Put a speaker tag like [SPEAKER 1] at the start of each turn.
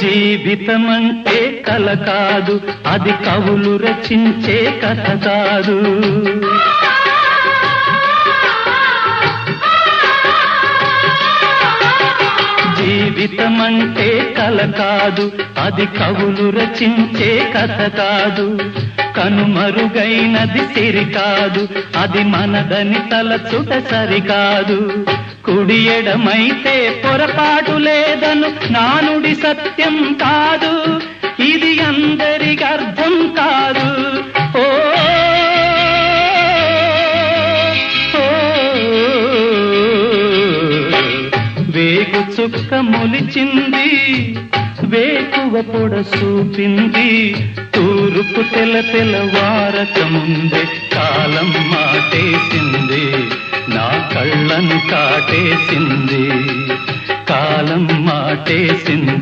[SPEAKER 1] జీవితమంటే కల కాదు, అది కవులు రచించే కథ కాదు. జీవితమంటే కల కాదు, అది కవులు రచించే కథ కాదు. కనుమరుగైనది సిరి కాదు, అది మనదని తలచుట సరికాదు. కుడి ఎడమైతే పొరపాటు లేదను నానుడి సత్యం కాదు, ఇది అందరికి అర్థం కాదు. ఓ వేగు చుక్క మొలిచింది, వేకువ పొడ చూపింది, తూరుపు తెల్లవారక ముందే కాలం మాటేసింది, నా కళ్ళను కాటేసింది, కాలం మాటేసింది.